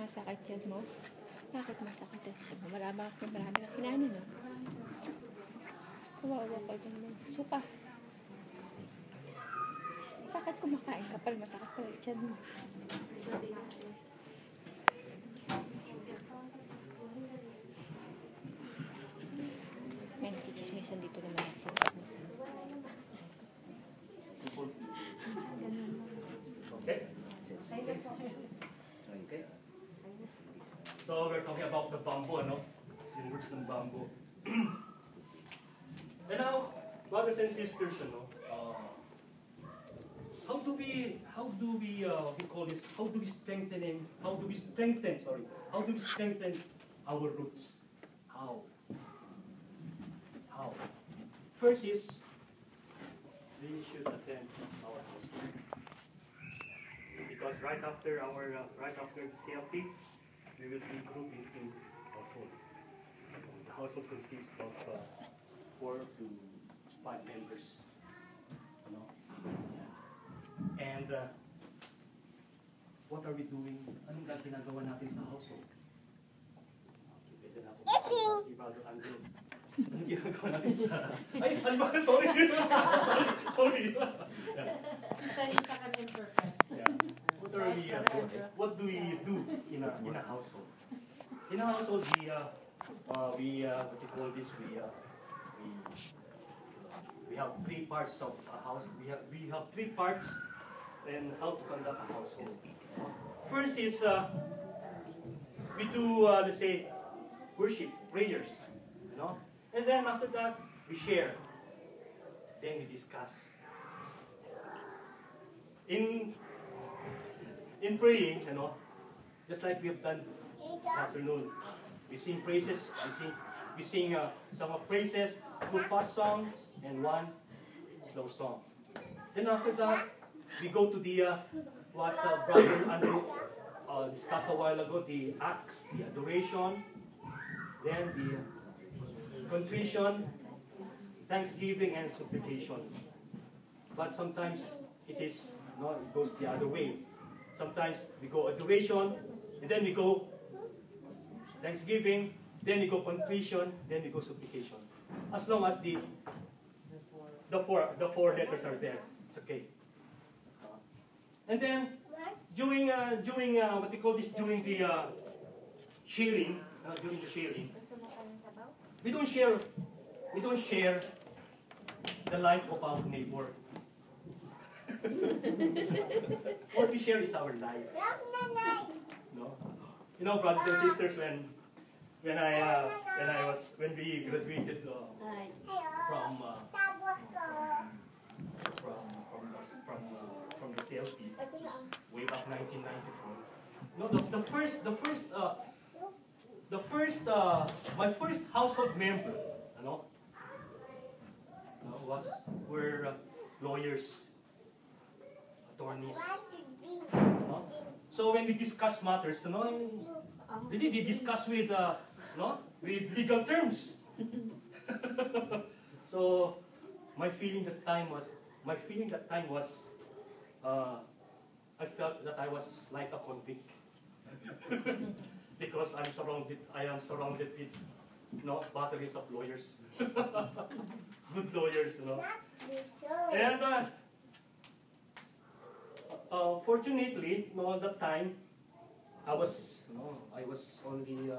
masakit yan mo? Bakit masakit yan siya mo? Marami na kinanin, no? Kawawa ka naman. Suka. Bakit kumakain ka pala? Masakit pala yan mo. May nakichismisan dito naman ako sa chismisan. Okay? So we're talking about the bamboo, no? Yung roots ng bamboo. And now, brothers and sisters, how do we strengthen our roots? How? First is, we should attend our household. Because right after the CLP, we will be grouped into households. The household consists of 4 to 5 members. Yeah. And what are we doing? Anong ginagawa natin sa household? Pwede na ako si Brother Andrew. Anong ginagawa natin sa... Ay, ano ba? Sorry. Sorry. Yeah. Yeah. What do we do in a household? In a household, we what you call this? We have 3 parts of a house. We have 3 parts in how to conduct a household. First is we do let's say worship, prayers, and then after that we share. Then we discuss. In praying, just like we have done this afternoon, we sing praises. We sing some of praises, 2 fast songs and 1 slow song. Then after that, we go to the what Brother Andrew discussed a while ago, the acts, the adoration, then the contrition, thanksgiving, and supplication. But sometimes it goes the other way. Sometimes we go adoration, and then we go thanksgiving, then we go contrition, then we go supplication. As long as the four letters are there, it's okay. And then during what they call this, during the sharing, we don't share the life of our neighbor. What we share is our life. No? Brothers and sisters, when we graduated from the CLP, way back 1994. My first household member, were lawyers, attorneys. So when we discuss matters, we discuss with legal terms. So my feeling that time was, I felt that I was like a convict. Because I am surrounded with batteries of lawyers. Good lawyers, And fortunately, at that time, I was only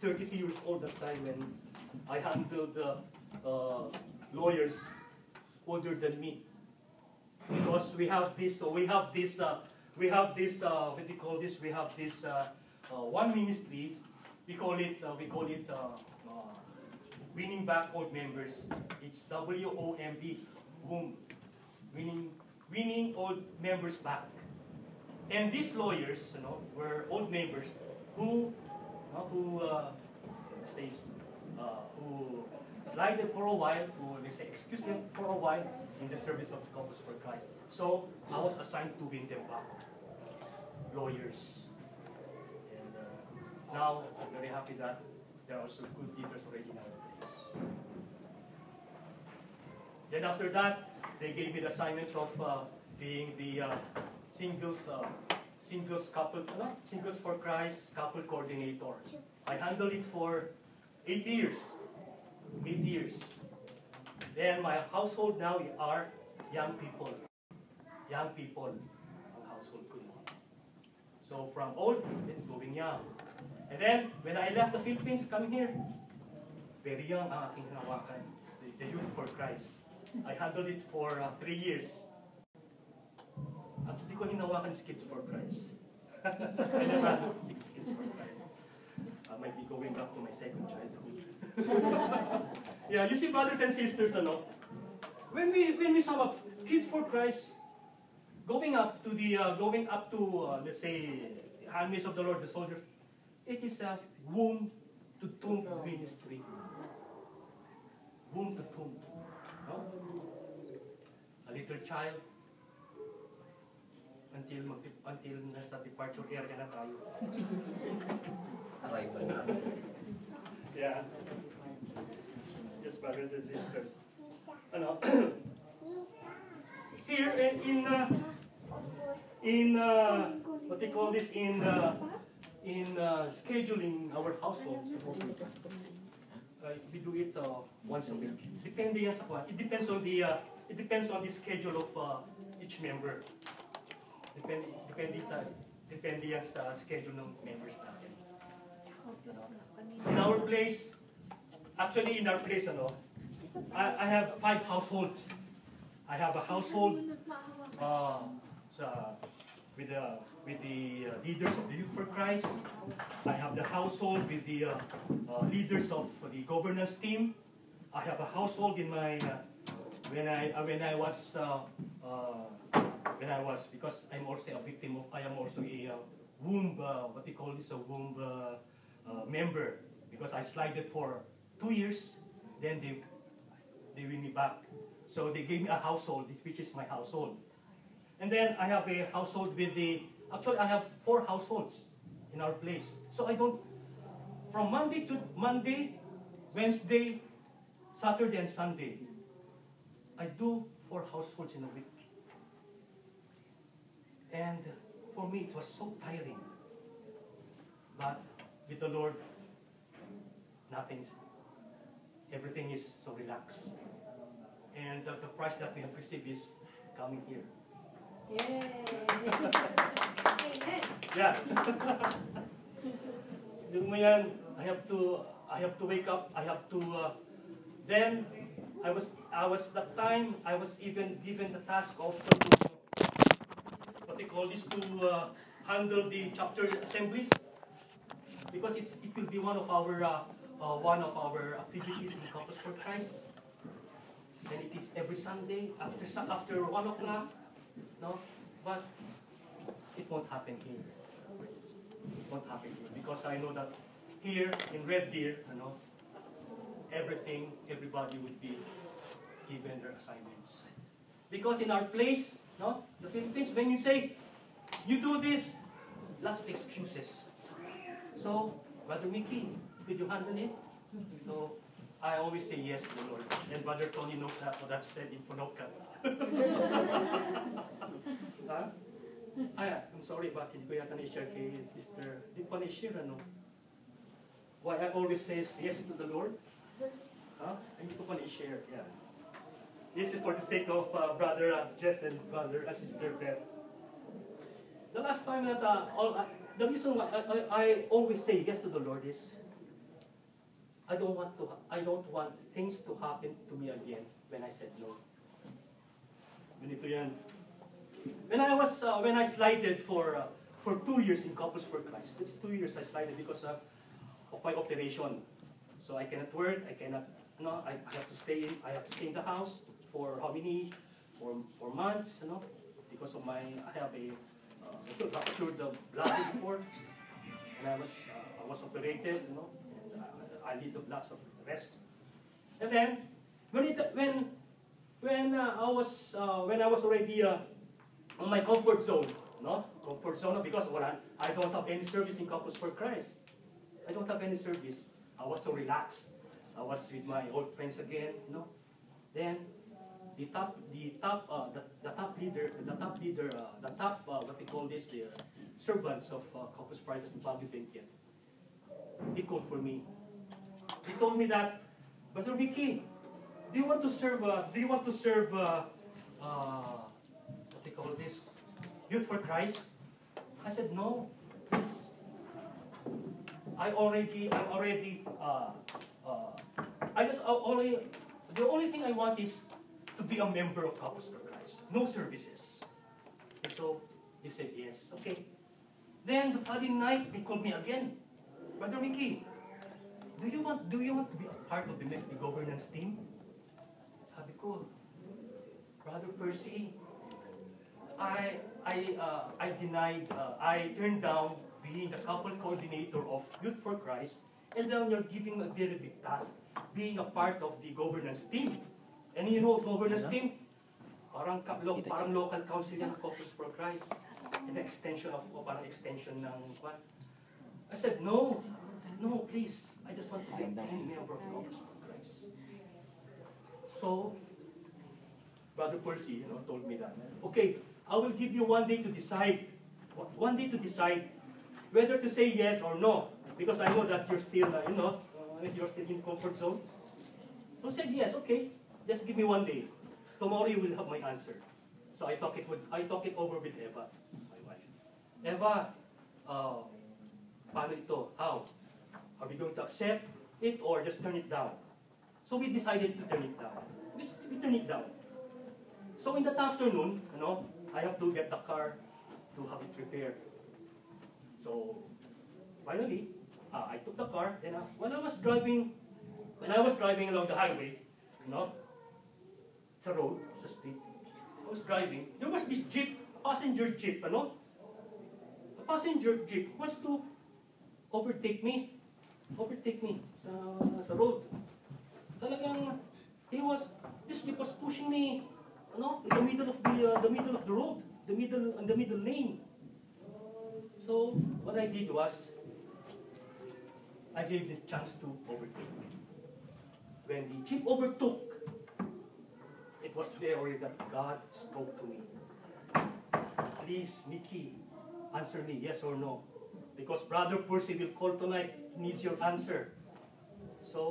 32 years old that time when I handled lawyers older than me. Because we have this what do you call this? We have this one ministry. We call it winning back old members. It's WOMB, boom, winning old members back. And these lawyers, were old members who slided for a while, excuse them for a while in the service of Corpus for Christ. So I was assigned to win them back, lawyers. And now I'm very happy that there are also good leaders already nowadays. Then after that, they gave me the assignment of being the singles Singles for Christ couple coordinator. I handled it for 8 years. 8 years. Then my household now are young people. Young people ang household ko yun. So from old, then going young. And then, when I left the Philippines, coming here, very young ang aking hinawakan, the Youth for Christ. I handled it for 3 years. At hindi ko hinawakan si Kids for Christ. I never handled Kids for Christ. I might be going back to my second childhood. Yeah, you see, brothers and sisters, when we sum up Kids for Christ, going up to let's say handmaids of the Lord, the soldiers, it is a womb to tomb ministry. Womb to tomb. No? A little child until nasa departure area na tayo. Yeah. Yes, brothers and sisters. Here in what they call this in scheduling our households, we do it once a week. Depende yan sa kwan. It depends on the schedule of each member. Depende yan sa schedule ng members natin. In our place, I have 5 households. I have a household with the leaders of the Youth for Christ. I have the household with the leaders of the governance team. I have a household in my when I was because I'm also a victim of I am also a womb what they call this a womb member, because I slided for 2 years, then they win me back. So they gave me a household, which is my household. And then I have a household with actually I have 4 households in our place. So I don't, from Monday to Monday, Wednesday, Saturday and Sunday, I do 4 households in a week. And for me it was so tiring. But with the Lord, everything is so relaxed. And the price that we have received is coming here. Yay! Yeah. Yung yan, I have to wake up. I have to. Then I was that time I was even given the task of what they call this to handle the chapter assemblies, because it will be one of our activities in Campus for Christ. And it is every Sunday after 1 o'clock. No, but it won't happen here. It won't happen here because I know that here in Red Deer, everybody would be given their assignments. Because in our place, the Philippines, when you say you do this, lots of excuses. So, Brother Mickey, could you handle it? So I always say yes to the Lord. And Brother Tony knows that what I've said in Punoka. Huh? I'm sorry, but hindi ko yata na-share kay sister. Hindi ko na-share, Why I always say yes to the Lord? Huh? Hindi ko pa na-share, yeah. This is for the sake of Brother Jess and Brother Sister Beth. The last time that, the reason why I always say yes to the Lord is, I don't want things to happen to me again when I said no. Ganito yan. When I slided for 2 years in Campus for Christ, that's 2 years I slided because of my operation. So I cannot work, I have to stay in the house for how many? For months, because of I have a ruptured the bladder before, and I was operated, and I need lots of rest. And then when I was already on my comfort zone, because I don't have any service in Campus for Christ. I don't have any service. I was so relaxed. I was with my old friends again, Then what they call this, servants of Corpus Christi and Public Banquet, they called for me. They told me that, Brother Vicky, do you want to serve, what they call this, Youth for Christ? I said, no, please. The only thing I want is to be a member of Corpus for Christ. No services. And so, he said, yes, okay. Then, the following night, they called me again. Brother Mickey, do you want to be a part of the governance team? Sabi ko, Brother Percy, I turned down being the couple coordinator of Youth for Christ, and now you're giving me a very big task, being a part of the governance team. And you know, governance team, parang local council yan ng Corpus for Christ. An extension parang extension ng what? I said, no, please. I just want to be a member of Corpus for Christ. So, Brother Percy, told me that. Okay, I will give you one day to decide. Whether to say yes or no. Because I know that you're still, you're still in the comfort zone. So I said, yes, okay. Just give me one day. Tomorrow you will have my answer. So I talk it over with Eva, my wife. Eva, paano ito? How? Are we going to accept it or just turn it down? So we decided to turn it down. We turn it down. So in that afternoon, I have to get the car to have it repaired. So finally, I took the car. Then when I was driving along the highway, it's a road, it's a street. I was driving. There was this jeep, a passenger jeep, A passenger jeep wants to overtake me sa road. Talagang this jeep was pushing me, in the middle of the road, the middle lane. So what I did was, I gave the chance to overtake. When the jeep overtook, it was there that God spoke to me. Please, Mickey, answer me, yes or no. Because Brother Percy will call tonight, he needs your answer. So